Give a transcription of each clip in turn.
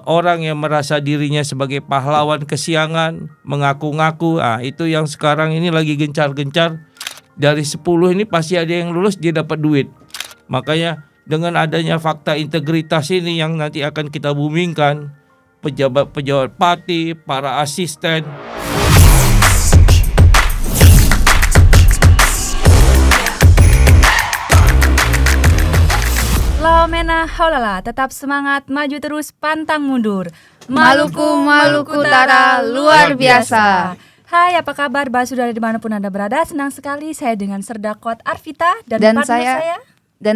orang yang merasa dirinya sebagai pahlawan kesiangan, mengaku-ngaku, itu yang sekarang ini lagi gencar-gencar. Dari 10 ini pasti ada yang lulus, dia dapat duit. Makanya dengan adanya fakta integritas ini yang nanti akan kita boomingkan, pejabat-pejabat pati, para asisten. Laomena haulala, tetap semangat, maju terus, pantang mundur. Maluku Utara luar biasa. Hai, apa kabar Basudara dimanapun Anda berada? Senang sekali saya dengan Serdakot Arvita dan partner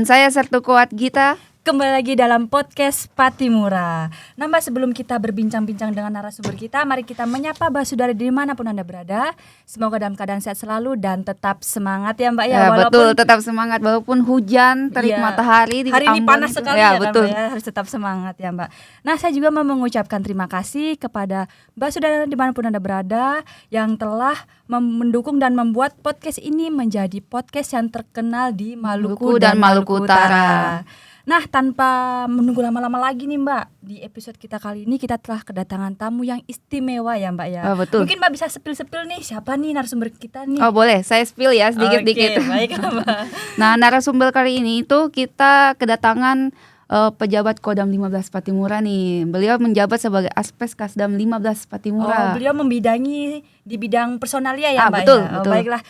saya Sertukuat Gita. Kembali lagi dalam podcast Patimura. Nah Mbak, sebelum kita berbincang-bincang dengan narasumber kita, mari kita menyapa Basudara dimanapun Anda berada. Semoga dalam keadaan sehat selalu dan tetap semangat ya Mbak ya. Betul, tetap semangat walaupun hujan, terik matahari di hari ini panas sekali ya betul. Mbak ya, harus tetap semangat ya Mbak. Nah saya juga mau mengucapkan terima kasih kepada Basudara dimanapun Anda berada yang telah mendukung dan membuat podcast ini menjadi podcast yang terkenal di Maluku dan Maluku Utara. Nah, tanpa menunggu lama-lama lagi nih Mbak, di episode kita kali ini kita telah kedatangan tamu yang istimewa ya Mbak ya. Betul. Mungkin Mbak bisa spill nih siapa nih narasumber kita nih? Oh boleh, saya spill ya sedikit-sedikit. Oke, baik Mbak. Nah, narasumber kali ini itu kita kedatangan pejabat Kodam 15 Patimura nih. Beliau menjabat sebagai Aspes Kasdam 15 Patimura. Beliau membidangi di bidang personalia ya Mbak betul, ya. Betul. Baiklah.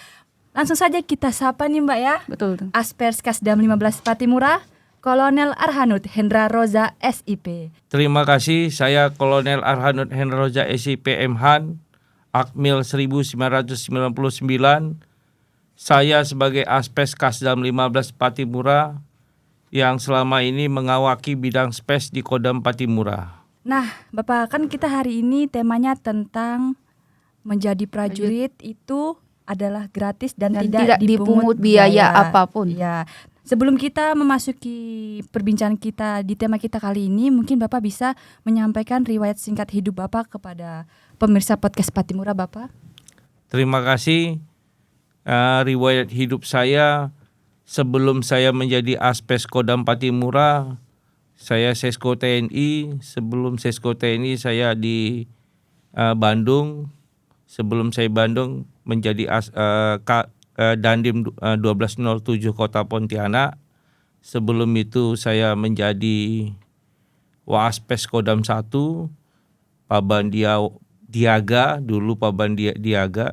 Langsung saja kita sapa nih Mbak ya. Betul. Aspes Kasdam 15 Patimura, Kolonel Arhanud Hendra Roza SIP. Terima kasih, saya Kolonel Arhanud Hendra Roza SIP MHAN, Akmil 1999. Saya sebagai Aspes Kasdam 15 Patimura yang selama ini mengawaki bidang spes di Kodam Patimura. Nah, Bapak, kan kita hari ini temanya tentang menjadi prajurit itu adalah gratis dan tidak dipungut biaya apapun. Ya. Sebelum kita memasuki perbincangan kita di tema kita kali ini, mungkin Bapak bisa menyampaikan riwayat singkat hidup Bapak kepada pemirsa podcast Patimura, Bapak. Terima kasih. Riwayat hidup saya sebelum saya menjadi Aspes Kodam Patimura, saya Sesko TNI. Sebelum Sesko TNI saya di Bandung. Sebelum saya Bandung menjadi Dandim 1207 Kota Pontianak. Sebelum itu saya menjadi Waspes Kodam 1, Paban Diaga, dulu Paban Diaga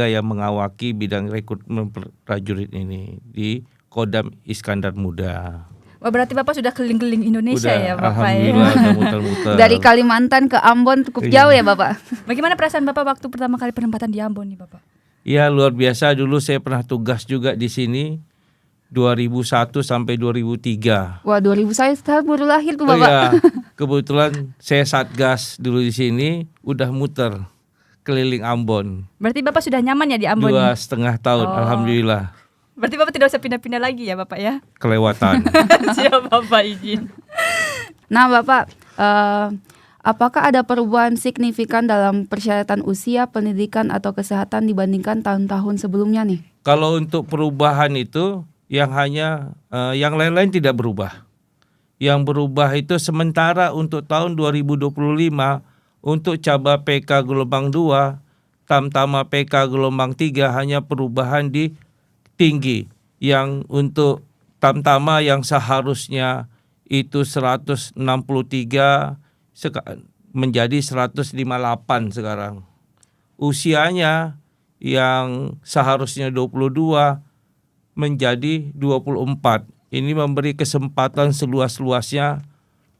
yang mengawaki bidang rekrutmen prajurit ini di Kodam Iskandar Muda. Wah, berarti Bapak sudah keliling-keliling Indonesia ya Bapak. Alhamdulillah, ya. Muter-muter. Dari Kalimantan ke Ambon cukup jauh ya Bapak. Bagaimana perasaan Bapak waktu pertama kali penempatan di Ambon nih Bapak? Ya, luar biasa. Dulu saya pernah tugas juga di sini 2001 sampai 2003. Wah, 2000 saya baru lahir tuh Bapak. Iya, kebetulan saya Satgas dulu di sini, udah muter keliling Ambon. Berarti Bapak sudah nyaman ya di Ambon? 2,5 tahun, alhamdulillah. Berarti Bapak tidak usah pindah-pindah lagi ya Bapak ya? Kelewatan. Siap Bapak, izin. Nah Bapak, apakah ada perubahan signifikan dalam persyaratan usia, pendidikan atau kesehatan dibandingkan tahun-tahun sebelumnya nih? Kalau untuk perubahan itu yang yang lain-lain tidak berubah. Yang berubah itu sementara untuk tahun 2025 untuk Caba PK gelombang 2, Tamtama PK gelombang 3 hanya perubahan di tinggi. Yang untuk Tamtama yang seharusnya itu 163 menjadi 158 sekarang. Usianya yang seharusnya 22 menjadi 24. Ini memberi kesempatan seluas-luasnya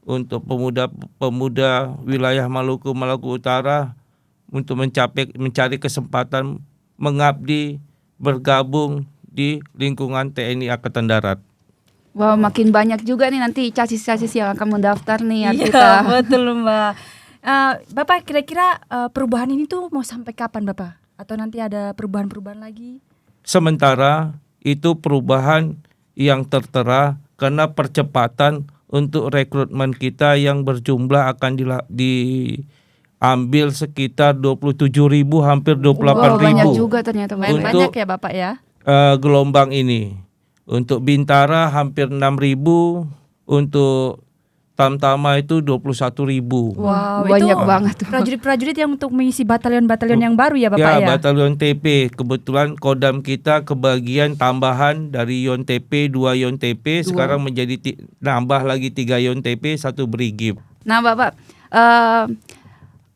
untuk pemuda-pemuda wilayah Maluku Utara untuk mencari kesempatan mengabdi, bergabung di lingkungan TNI Angkatan Darat. Wah, makin banyak juga nih nanti casis-casis yang akan mendaftar nih Iya, kita. betul Mbak. Bapak kira-kira perubahan ini tuh mau sampai kapan Bapak? Atau nanti ada perubahan-perubahan lagi? Sementara itu perubahan yang tertera karena percepatan untuk rekrutmen kita yang berjumlah akan diambil sekitar 27.000 hampir 28.000. Banyak juga ternyata Bapak. Banyak ya Bapak ya? Gelombang ini. Untuk Bintara hampir 6.000, untuk Tamtama itu 21.000. Wow, Banyak itu banget. prajurit-prajurit yang untuk mengisi batalion-batalion yang baru ya Bapak ya? Batalion TP. Kebetulan Kodam kita kebagian tambahan dari Yon TP, 2 Yon TP, sekarang menjadi nambah lagi 3 Yon TP, 1 brigif. Nah Bapak,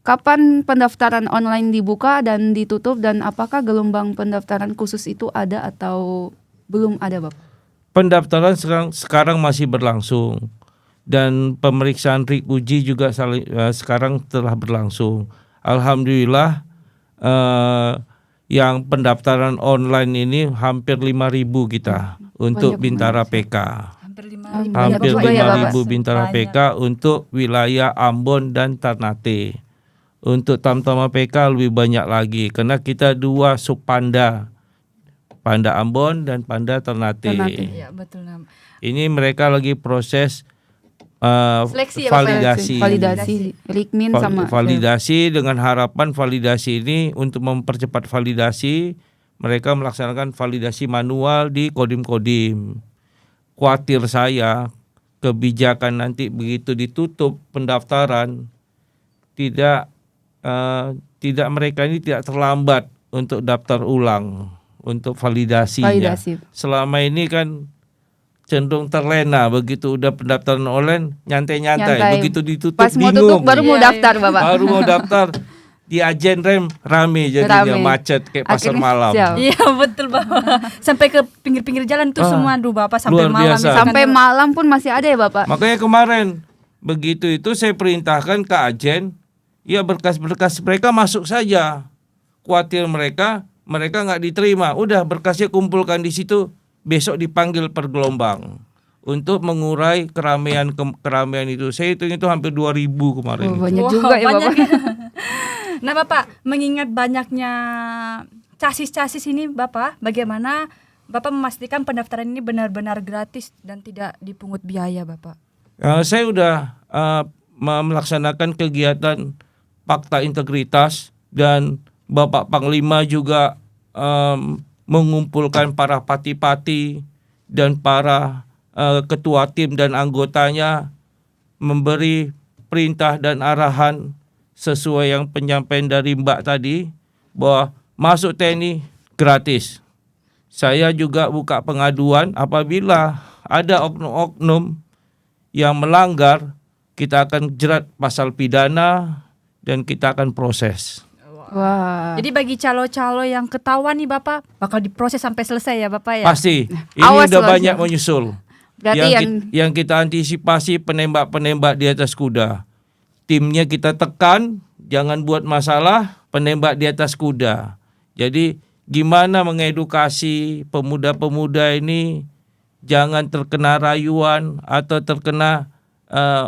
kapan pendaftaran online dibuka dan ditutup, dan apakah gelombang pendaftaran khusus itu ada atau belum ada Bapak? Pendaftaran sekarang masih berlangsung. Dan pemeriksaan uji juga sekarang telah berlangsung. Alhamdulillah yang pendaftaran online ini hampir 5.000 kita untuk Bintara PK. Hampir Hampir juga ya, 5.000 Bintara PK untuk wilayah Ambon dan Ternate. Untuk Tamtama PK lebih banyak lagi karena kita 2 subpanda, Panda Ambon dan Panda Ternate. Iya, betul. Ini mereka lagi proses Seleksi ya, Bapak? Validasi Rikmin sama validasi dengan harapan validasi ini untuk mempercepat validasi, mereka melaksanakan validasi manual di kodim-kodim. Khawatir saya kebijakan nanti begitu ditutup pendaftaran tidak mereka ini tidak terlambat untuk daftar ulang untuk validasinya. validasi. Selama ini kan cenderung terlena, begitu udah pendaftaran online nyantai, begitu ditutup pas mau bingung. tutup baru mau daftar Bapak. Baru mau daftar di agen rem rame jadinya, macet kayak pasar Akhirnya malam. siap. Iya betul Bapak. Sampai ke pinggir-pinggir jalan tuh semua Bapak sampai luar malam. biasa. misalkan. Sampai malam pun masih ada ya Bapak. Makanya kemarin begitu itu saya perintahkan ke agen, ya berkas-berkas mereka masuk saja. Khawatir mereka nggak diterima. Udah berkasnya kumpulkan di situ. Besok dipanggil per gelombang untuk mengurai keramaian itu. Saya hitung itu hampir 2.000 kemarin. Banyak juga ya banyak Bapak. ya. Nah Bapak, mengingat banyaknya casis-casis ini Bapak, bagaimana Bapak memastikan pendaftaran ini benar-benar gratis dan tidak dipungut biaya Bapak? Saya udah melaksanakan kegiatan fakta integritas dan Bapak Panglima juga mengumpulkan para pati-pati dan para ketua tim dan anggotanya, memberi perintah dan arahan sesuai yang penyampaian dari Mbak tadi bahwa masuk TNI gratis. Saya juga buka pengaduan apabila ada oknum-oknum yang melanggar, kita akan jerat pasal pidana dan kita akan proses. Wah. Jadi bagi calo-calo yang ketahuan nih Bapak, bakal diproses sampai selesai ya Bapak ya? Pasti. Ini Awas udah loh, banyak Chef. menyusul. Berarti yang kita antisipasi penembak-penembak di atas kuda. Timnya kita tekan, jangan buat masalah penembak di atas kuda. Jadi gimana mengedukasi pemuda-pemuda ini jangan terkena rayuan atau terkena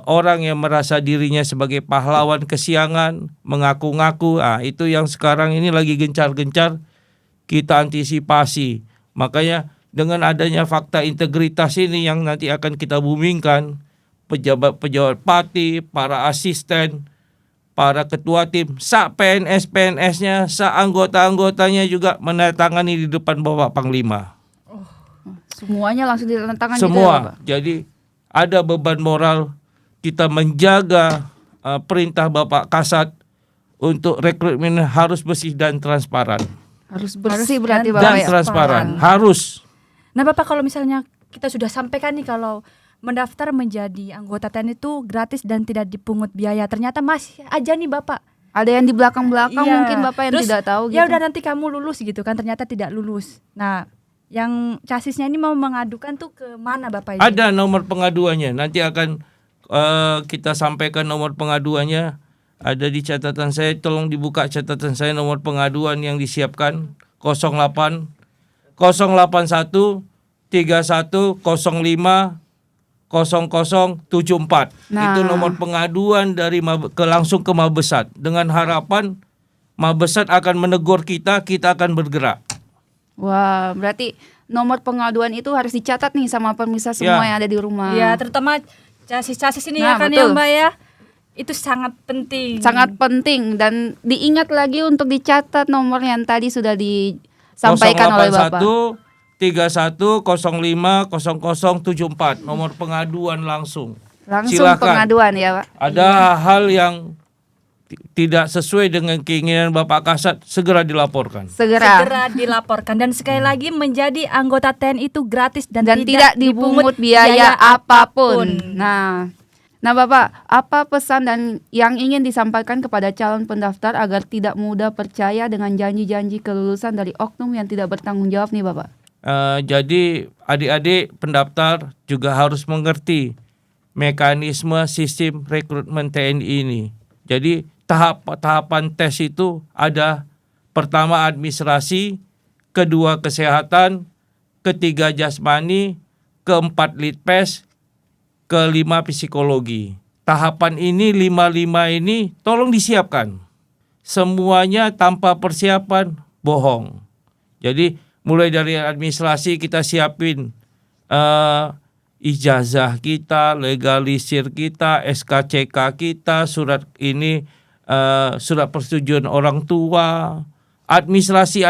orang yang merasa dirinya sebagai pahlawan kesiangan, mengaku-ngaku. Itu yang sekarang ini lagi gencar-gencar kita antisipasi. Makanya dengan adanya fakta integritas ini yang nanti akan kita boomingkan, pejabat-pejabat pati, para asisten, para ketua tim, PNS-PNS-nya, anggota-anggotanya juga menandatangani di depan Bapak Panglima. semuanya langsung ditandatangan Semua. gitu ya Bapak. Jadi ada beban moral kita menjaga perintah Bapak Kasat untuk rekrutmen harus bersih dan transparan. Harus bersih berarti dan Bapak Dan ya. transparan harus. Nah Bapak, kalau misalnya kita sudah sampaikan nih kalau mendaftar menjadi anggota TNI itu gratis dan tidak dipungut biaya, ternyata masih aja nih Bapak. Ada yang di belakang-belakang Iya. mungkin Bapak yang Terus, tidak tahu gitu. Ya udah nanti kamu lulus gitu kan, ternyata tidak lulus. Nah, yang casisnya ini mau mengadukan tuh ke mana Bapak ini? Ada nomor pengaduannya. Nanti akan kita sampaikan nomor pengaduannya. Ada di catatan saya. Tolong dibuka catatan saya, nomor pengaduan yang disiapkan 08 081 31 05 0074. Nah. Itu nomor pengaduan dari langsung ke Mabesat. Dengan harapan Mabesat akan menegur kita akan bergerak. Wah, berarti nomor pengaduan itu harus dicatat nih sama pemirsa semua Ya. yang ada di rumah. Ya, terutama casis-casis ini Nah, ya kan betul. ya Mbak ya. Itu sangat penting. Sangat penting dan diingat lagi untuk dicatat nomor yang tadi sudah disampaikan oleh Bapak. 081 31 05 0074, nomor pengaduan langsung. Langsung silakan. pengaduan ya Pak. Ada hal yang tidak sesuai dengan keinginan Bapak Kasat, segera dilaporkan. Segera. Dilaporkan. Dan sekali lagi menjadi anggota TNI itu gratis dan Tidak dipungut biaya apapun. Nah Bapak, apa pesan dan yang ingin disampaikan kepada calon pendaftar agar tidak mudah percaya dengan janji-janji kelulusan dari oknum yang tidak bertanggung jawab nih Bapak? Jadi adik-adik pendaftar juga harus mengerti mekanisme sistem rekrutmen TNI ini. Jadi tahapan tes itu ada: pertama administrasi, kedua kesehatan, ketiga jasmani, keempat litpes, kelima psikologi. Tahapan ini 5 ini tolong disiapkan. Semuanya tanpa persiapan bohong. Jadi mulai dari administrasi kita siapin ijazah kita, legalisir kita, SKCK kita, surat persetujuan orang tua, administrasi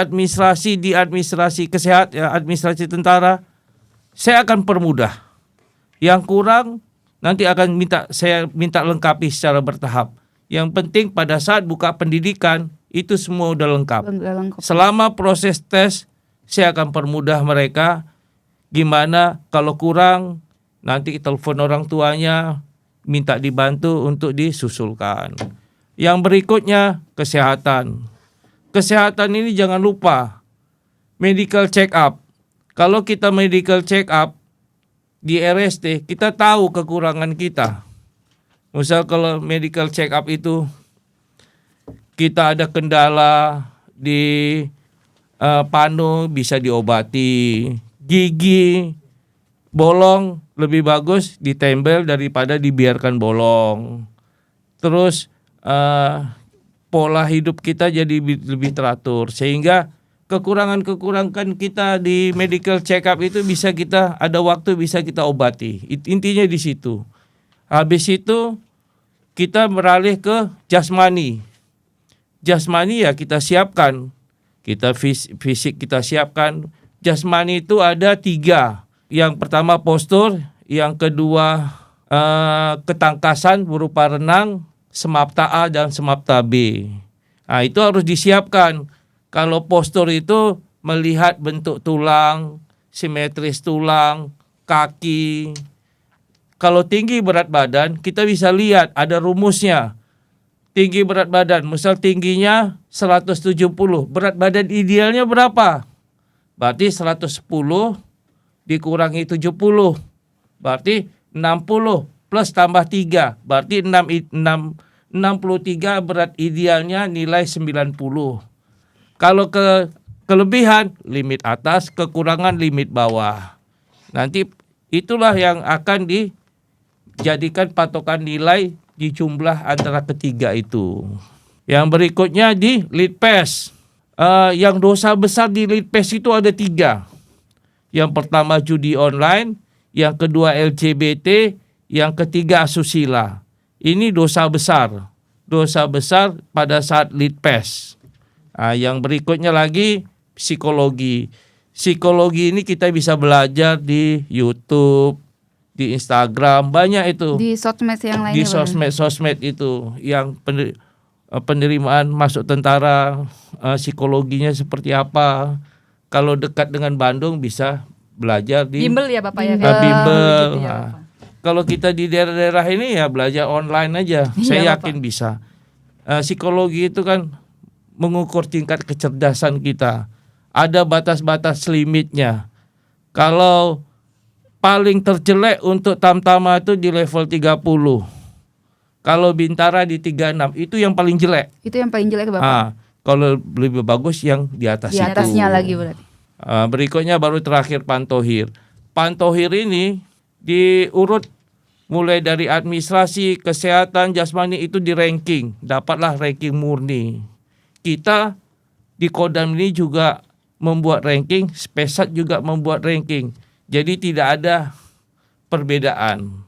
di administrasi kesehatan, administrasi tentara, saya akan permudah. Yang kurang nanti saya minta lengkapi secara bertahap. Yang penting pada saat buka pendidikan itu semua udah lengkap. Selama proses tes saya akan permudah mereka. Gimana kalau kurang, nanti telepon orang tuanya, minta dibantu untuk disusulkan. Yang berikutnya kesehatan. Kesehatan ini jangan lupa medical check up. Kalau kita medical check up di RST, kita tahu kekurangan kita. Misal kalau medical check up itu kita ada kendala di panu, bisa diobati. Gigi bolong lebih bagus ditempel daripada dibiarkan bolong. Terus pola hidup kita jadi lebih teratur, sehingga kekurangan kita di medical check up itu bisa kita ada waktu bisa kita obati. Intinya di situ. Habis itu kita beralih ke jasmani. Jasmani ya kita siapkan. Kita fisik kita siapkan. Jasmani itu ada 3. Yang pertama postur, yang kedua ketangkasan berupa renang, semapta A dan semapta B. Nah, itu harus disiapkan. Kalau postur itu melihat bentuk tulang, simetris tulang, kaki. Kalau tinggi berat badan, kita bisa lihat ada rumusnya. Tinggi berat badan, misal tingginya 170, berat badan idealnya berapa? Berarti 110 dikurangi 70, berarti 60 plus tambah 3, berarti 63 berat idealnya nilai 90. Kalau kelebihan limit atas, kekurangan limit bawah. Nanti itulah yang akan dijadikan patokan nilai di jumlah antara ketiga itu. Yang berikutnya di litpes. Yang dosa besar di litpes itu ada 3. Yang pertama judi online, yang kedua LGBT, yang ketiga asusila. Ini dosa besar. Dosa besar pada saat litpes. Yang berikutnya lagi psikologi. Psikologi ini kita bisa belajar di YouTube, di Instagram, banyak itu. Di sosmed yang lainnya. Di sosmed itu yang penerimaan masuk tentara, psikologinya seperti apa. Kalau dekat dengan Bandung bisa belajar di bimbel ya Bapak ya. Bimbel. Gitu ya, Bapak. Kalau kita di daerah-daerah ini ya belajar online aja. Iya, Saya Bapak. yakin bisa. Psikologi itu kan mengukur tingkat kecerdasan kita. Ada batas-batas limitnya. Kalau paling terjelek untuk Tamtama itu di level 30. Kalau Bintara di 36, itu yang paling jelek. Itu yang paling jelek Bapak. Kalau lebih bagus yang di atas Di itu. atasnya lagi berarti. Berikutnya baru terakhir Pantohir. Pantohir ini diurut mulai dari administrasi, kesehatan, jasmani itu di ranking. Dapatlah ranking murni. Kita di Kodam ini juga membuat ranking, Spesat juga membuat ranking. Jadi tidak ada perbedaan.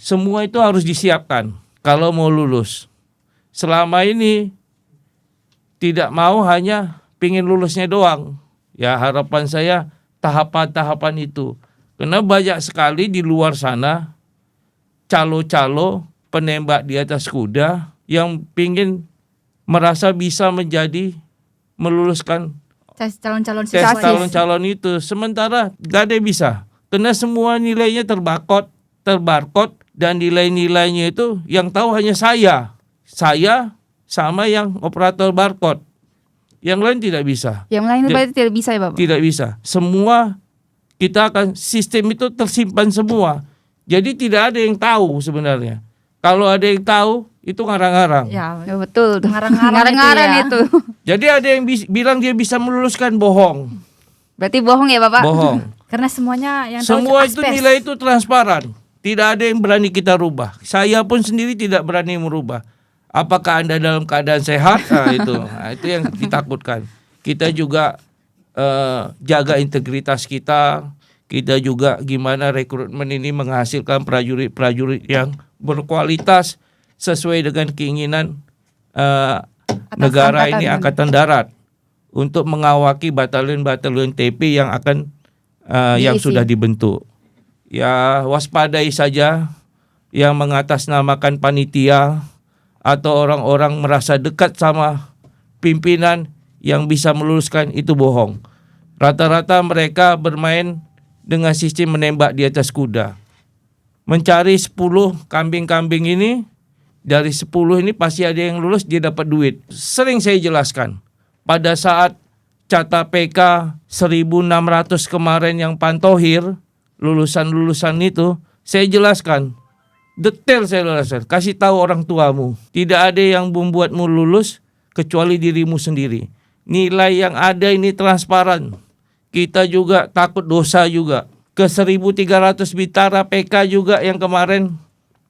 Semua itu harus disiapkan kalau mau lulus. Selama ini tidak mau hanya pingin lulusnya doang. Ya harapan saya tahapan-tahapan itu. Karena banyak sekali di luar sana calo-calo penembak di atas kuda yang pingin merasa bisa meluluskan Calon-calon tes siswa. calon-calon itu. Sementara gak ada yang bisa. Karena semua nilainya terbarcode dan nilai-nilainya itu yang tahu hanya saya. Saya sama yang operator barcode. Yang lain tidak bisa. Yang lain berarti tidak bisa ya Bapak? Tidak bisa. Semua kita akan sistem itu tersimpan semua. Jadi tidak ada yang tahu sebenarnya. Kalau ada yang tahu itu ngarang-ngarang. Ya, Ya, betul. tuh. Ngarang-ngarang Ngarang-ngarang itu itu. Jadi ada yang bilang dia bisa meluluskan, bohong. Berarti bohong ya Bapak? Bohong. karena semuanya yang tahu Semua itu aspes. nilai itu transparan. Tidak ada yang berani kita rubah. Saya pun sendiri tidak berani merubah. Apakah Anda dalam keadaan sehat? Nah, itu yang ditakutkan. Kita juga jaga integritas kita. Kita juga gimana rekrutmen ini menghasilkan prajurit-prajurit yang berkualitas sesuai dengan keinginan negara angkatan. ini, Angkatan Darat, untuk mengawaki batalion-batalion TP yang akan yang Diisi. sudah dibentuk. Ya, waspadai saja yang mengatasnamakan panitia atau orang-orang merasa dekat sama pimpinan yang bisa meluluskan, itu bohong. Rata-rata mereka bermain dengan sistem menembak di atas kuda. Mencari 10 kambing-kambing ini, dari 10 ini pasti ada yang lulus, dia dapat duit. Sering saya jelaskan. Pada saat Cata PK 1.600 kemarin yang pantohir, lulusan-lulusan itu, saya jelaskan. Detail saya jelaskan. Kasih tahu orang tuamu. Tidak ada yang membuatmu lulus kecuali dirimu sendiri. Nilai yang ada ini transparan. Kita juga takut dosa juga. Ke 1.300 Bintara PK juga yang kemarin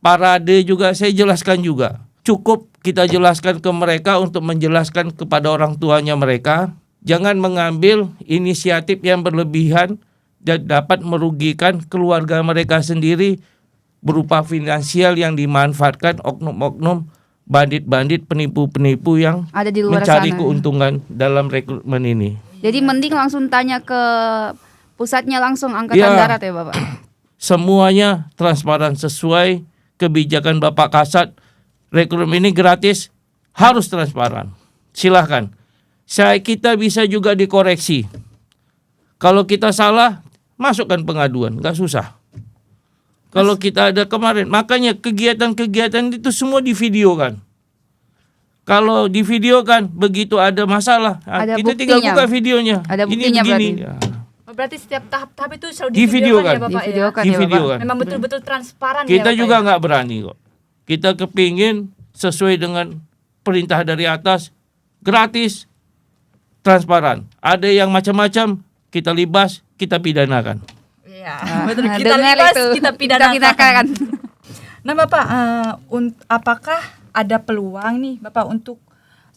parade juga saya jelaskan juga. Cukup kita jelaskan ke mereka untuk menjelaskan kepada orang tuanya mereka. Jangan mengambil inisiatif yang berlebihan dan dapat merugikan keluarga mereka sendiri berupa finansial yang dimanfaatkan oknum-oknum, bandit-bandit, penipu-penipu yang Ada di luar mencari sana. keuntungan dalam rekrutmen ini. Jadi mending langsung tanya ke pusatnya langsung Angkatan Ya. Darat ya Bapak? Semuanya transparan sesuai kebijakan Bapak Kasat. Rekrutmen ini gratis, harus transparan. Silahkan. Kita bisa juga dikoreksi. Kalau kita salah, masukkan pengaduan, nggak susah. Kalau kita ada kemarin, makanya kegiatan-kegiatan itu semua divideokan. Kalau divideokan, begitu ada masalah, Ada kita tinggal buktinya. buka videonya. Ada buktinya begini. berarti. Ya. Berarti setiap tahap-tahap itu selalu Divideokan. divideokan ya Bapak ya. Divideokan ya Bapak? Divideokan. Memang betul-betul transparan ya Kita Bapak juga ya? nggak berani kok. Kita kepingin sesuai dengan perintah dari atas, gratis, transparan. Ada yang macam-macam, kita libas, kita pidanakan. Iya, Ah, betul. Kita dengar libas, itu. kita Kita pidanakan. pidanakan. Nah Bapak, apakah ada peluang nih Bapak untuk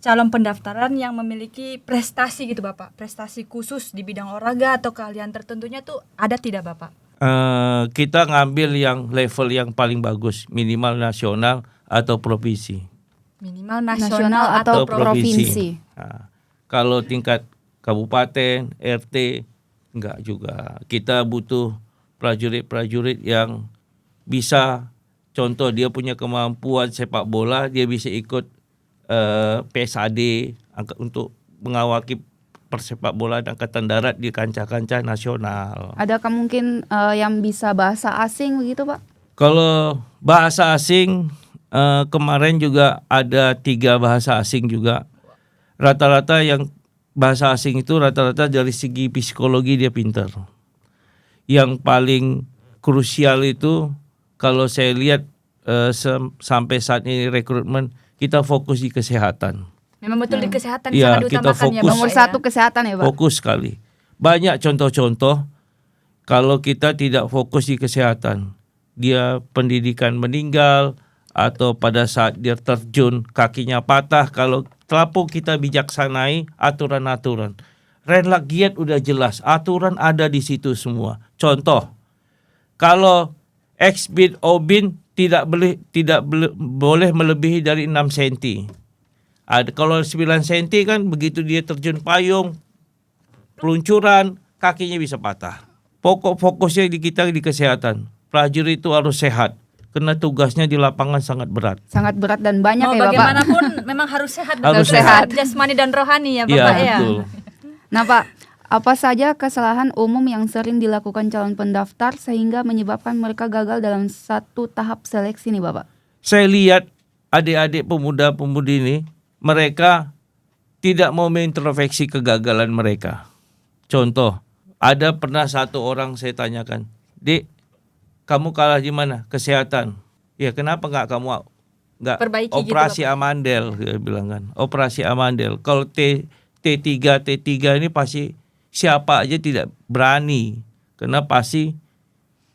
calon pendaftaran yang memiliki prestasi gitu Bapak? Prestasi khusus di bidang olahraga atau keahlian tertentunya tuh ada tidak Bapak? Kita ngambil yang level yang paling bagus, minimal nasional atau provinsi. Minimal Nasional nasional atau atau provinsi. Nah, kalau tingkat kabupaten, RT, enggak juga. Kita butuh prajurit-prajurit yang bisa, contoh dia punya kemampuan sepak bola, dia bisa ikut PSAD untuk mengawaki persepak bola Angkatan Darat di kancah-kancah nasional. Adakah mungkin yang bisa bahasa asing begitu Pak? Kalau bahasa asing, kemarin juga ada 3 bahasa asing juga. Rata-rata yang bahasa asing itu rata-rata dari segi psikologi dia pintar. Yang paling krusial itu kalau saya lihat sampai saat ini rekrutmen, kita fokus di kesehatan. memang betul di kesehatan Iya, sangat kita diutamakan ya fokus. Bapak Nomor ya? 1 kesehatan ya Pak? Fokus sekali. Banyak contoh-contoh kalau kita tidak fokus di kesehatan, dia pendidikan meninggal atau pada saat dia terjun kakinya patah. Kalau terlalu kita bijaksanai aturan-aturan. Renlak giat udah jelas, aturan ada di situ semua. Contoh, kalau X-bin obin tidak boleh melebihi dari 6 cm. Kalau 9 cm kan begitu dia terjun payung, peluncuran, kakinya bisa patah. Pokok fokusnya di kita di kesehatan. Prajurit itu harus sehat. karena tugasnya di lapangan sangat berat. Sangat berat dan banyak Mau ya Bapak. bagaimanapun memang harus sehat, Harus betul, sehat. jasmani dan rohani ya Iya, Bapak ya. betul. Nah Pak, apa saja kesalahan umum yang sering dilakukan calon pendaftar sehingga menyebabkan mereka gagal dalam satu tahap seleksi nih Bapak? Saya lihat adik-adik pemuda-pemudi ini, mereka tidak mau mengintrospeksi kegagalan mereka. Contoh, ada pernah satu orang saya tanyakan, "Dik, kamu kalah di mana? Kesehatan." "Ya, kenapa kamu nggak Perbaiki gitu, operasi amandel?" Dia bilang kan, operasi amandel. Kalau T3 ini pasti siapa aja tidak berani, karena pasti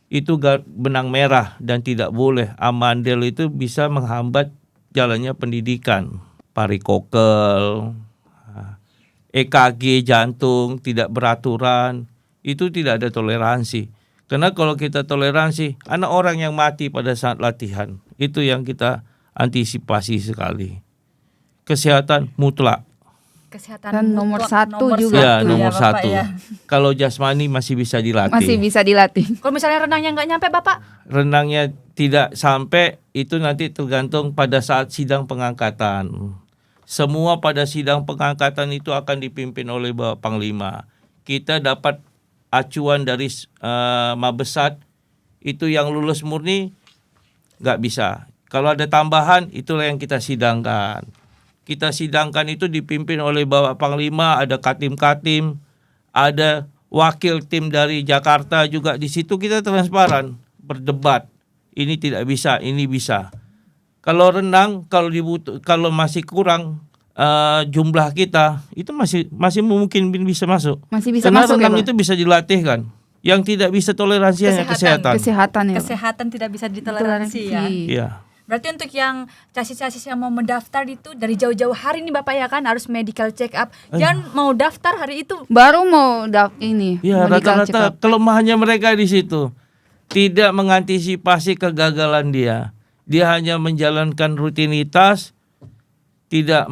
itu benang merah dan tidak boleh. Amandel itu bisa menghambat jalannya pendidikan. Parikokel, EKG jantung tidak beraturan, itu tidak ada toleransi. Karena kalau kita toleransi, anak orang yang mati pada saat latihan, itu yang kita antisipasi sekali. Kesehatan mutlak. Kesehatan Dan nomor mutlak, satu juga. Ya, Satu nomor Bapak satu. ya. Kalau jasmani masih bisa dilatih. Masih bisa dilatih. Kalau misalnya renangnya nggak nyampe Bapak, Renangnya tidak sampai, itu nanti tergantung pada saat sidang pengangkatan. Semua pada sidang pengangkatan itu akan dipimpin oleh Bapak Panglima. Kita dapat acuan dari Mabesat, itu yang lulus murni nggak bisa. Kalau ada tambahan, itulah yang kita sidangkan. Kita sidangkan itu dipimpin oleh Bapak Panglima, ada katim-katim, ada wakil tim dari Jakarta juga. Di situ kita transparan, berdebat. Ini tidak bisa, ini bisa. Kalau renang, kalau masih kurang jumlah kita, itu masih mungkin bisa masuk. Masih bisa Karena masuk ya renang Pak? itu bisa dilatih kan. Yang tidak bisa toleransi hanya kesehatan. Kesehatan ya Pak? kesehatan tidak bisa ditoleransi ya. Iya. Berarti untuk yang casis-casis yang mau mendaftar itu dari jauh-jauh hari nih Bapak ya kan harus medical check up. Jangan mau daftar hari itu. Baru mau ini Ya, medical check rata-rata up. kelemahannya mereka di situ. Tidak mengantisipasi kegagalan dia. Dia hanya menjalankan rutinitas, tidak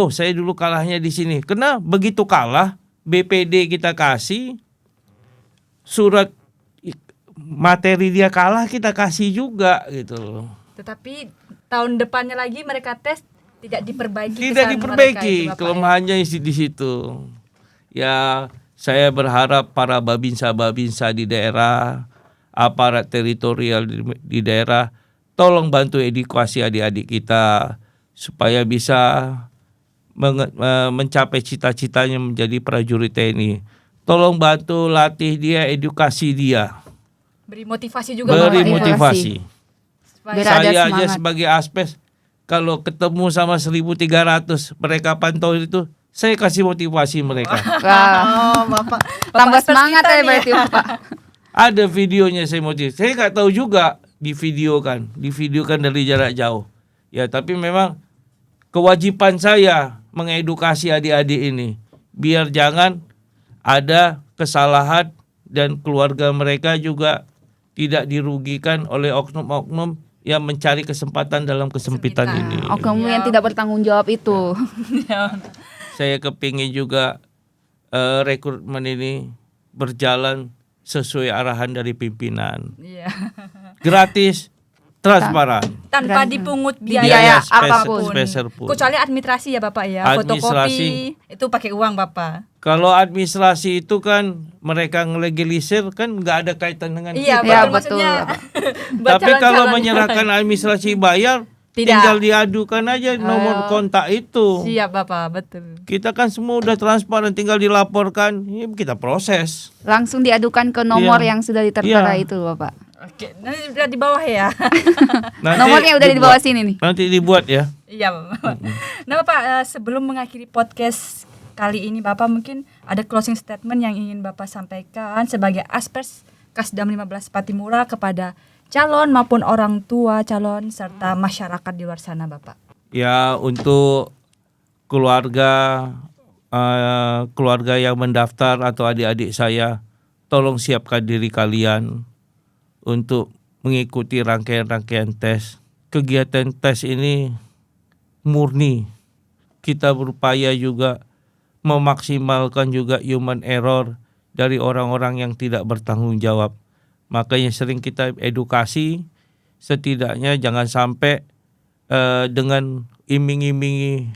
saya dulu kalahnya di sini. Karena begitu kalah, BPD kita kasih surat materi dia kalah, kita kasih juga gitu loh. Tetapi tahun depannya lagi mereka tes tidak diperbaiki. Tidak kesalahan mereka diperbaiki, itu, Bapak, kelemahannya di situ. Ya, saya berharap para babinsa di daerah, aparat teritorial di daerah, tolong bantu edukasi adik-adik kita supaya bisa mencapai cita-citanya menjadi prajurit TNI. Tolong bantu latih dia, edukasi dia, Beri motivasi juga beri Bapak, ya. motivasi. Supaya- Biar ada Saya aja semangat. sebagai aspes, kalau ketemu sama 1.300 mereka pantau itu, saya kasih motivasi mereka. Wah, Oh, Bapak. tambah Bapak semangat kita ya nih berarti Pak. Ada videonya saya motivasi. Saya nggak tahu juga divideokan dari jarak jauh. Ya, tapi memang kewajiban saya mengedukasi adik-adik ini biar jangan ada kesalahan dan keluarga mereka juga tidak dirugikan oleh oknum-oknum yang mencari kesempatan dalam kesempitan ini. Oknum Ya. yang tidak bertanggung jawab itu. Saya kepingin juga rekrutmen ini berjalan sesuai arahan dari pimpinan. Iya. Gratis, transparan. Tanpa Dan- dipungut Biaya biaya apapun. Speser pun. Kecuali administrasi ya Bapak ya. Administrasi. Fotokopi itu pakai uang Bapak. Kalau administrasi itu kan mereka ngelegalisir kan nggak ada kaitan dengan Iya, kita. Ya, betul, betul, maksudnya. Bapak. buat Tapi kalau calon-calon menyerahkan yang- administrasi bayar, Tidak. tinggal diadukan aja nomor kontak itu. Siap Bapak, betul. Kita kan semua udah transparan, tinggal dilaporkan, ya kita proses. Langsung diadukan ke nomor Iya. yang sudah ditertera Iya. itu Bapak. Oke, nanti lihat di bawah ya. Nanti Nomornya udah di dibuat. bawah sini nih. Nanti dibuat ya. Iya Bapak. Nah Bapak, sebelum mengakhiri podcast kali ini Bapak mungkin ada closing statement yang ingin Bapak sampaikan sebagai aspers Kasdam 15 Patimura kepada calon maupun orang tua calon serta masyarakat di luar sana Bapak. Ya, untuk keluarga yang mendaftar atau adik-adik saya, tolong siapkan diri kalian untuk mengikuti rangkaian-rangkaian tes. Kegiatan tes ini murni. Kita berupaya juga memaksimalkan juga human error dari orang-orang yang tidak bertanggung jawab. Makanya sering kita edukasi, setidaknya jangan sampai dengan iming-imingi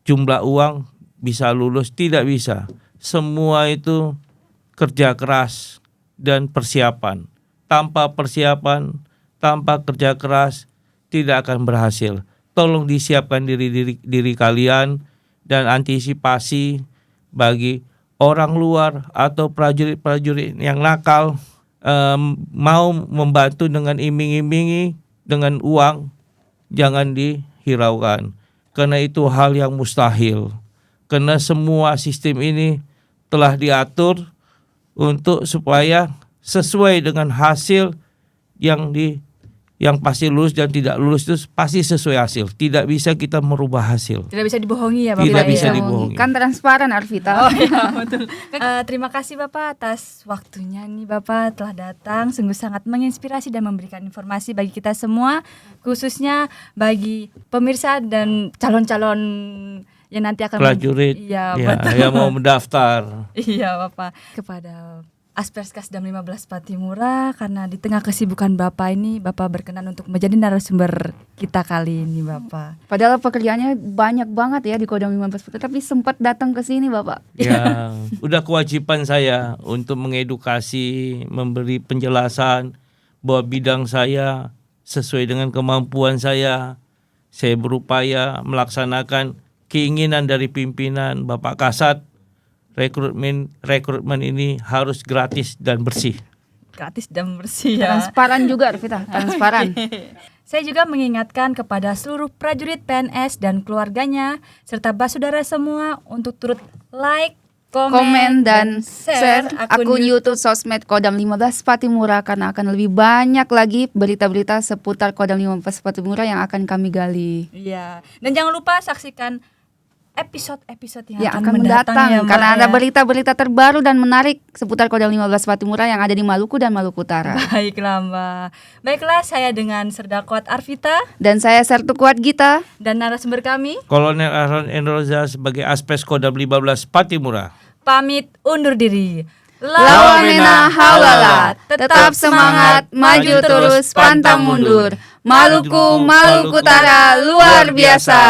jumlah uang bisa lulus, tidak bisa. Semua itu kerja keras dan persiapan. Tanpa persiapan, tanpa kerja keras tidak akan berhasil. Tolong disiapkan diri kalian dan antisipasi bagi orang luar atau prajurit-prajurit yang nakal mau membantu dengan iming-imingi dengan uang, jangan dihiraukan. Karena itu hal yang mustahil. Karena semua sistem ini telah diatur untuk supaya sesuai dengan hasil yang pasti lulus dan tidak lulus itu pasti sesuai hasil. Tidak bisa kita merubah hasil. Tidak bisa dibohongi ya Bapak. Tidak ya? bisa dibohongi. Kan transparan Arvita. Oh iya betul. Terima kasih Bapak atas waktunya nih Bapak telah datang. Sungguh sangat menginspirasi dan memberikan informasi bagi kita semua, khususnya bagi pemirsa dan calon-calon yang nanti akan prajurit iya, ya, betul. yang mau mendaftar. Iya Bapak. Kepada Asperskasdam 15 Patimura, karena di tengah kesibukan Bapak ini, Bapak berkenan untuk menjadi narasumber kita kali ini Bapak. Padahal pekerjaannya banyak banget ya di Kodam 15 Patimura, tapi sempat datang ke sini Bapak. Ya, udah kewajiban saya untuk mengedukasi, memberi penjelasan bahwa bidang saya sesuai dengan kemampuan saya. Saya berupaya melaksanakan keinginan dari pimpinan Bapak Kasat. Rekrutmen ini harus gratis dan bersih. Gratis dan bersih ya. Transparan juga Arvita, transparan. Saya juga mengingatkan kepada seluruh prajurit PNS dan keluarganya serta basudara semua untuk turut like, Komen dan share akun YouTube sosmed Kodam 15 Patimura, karena akan lebih banyak lagi berita-berita seputar Kodam 15 Patimura yang akan kami gali. Iya. Dan jangan lupa saksikan episode-episode yang akan mendatang ya, Mbak, karena ada ya. berita-berita terbaru dan menarik seputar Kodam 15 Patimura yang ada di Maluku dan Maluku Utara. Baiklah Mbak. Baiklah, saya dengan Serdakwat Arvita Dan saya Sertu Kuat Gita. dan narasumber kami Kolonel Ahron Enroza sebagai Aspes Kodam 15 Patimura pamit undur diri. Lawamena hawala, tetap semangat, maju terus, pantang mundur. Maluku, Maluku Utara, luar biasa.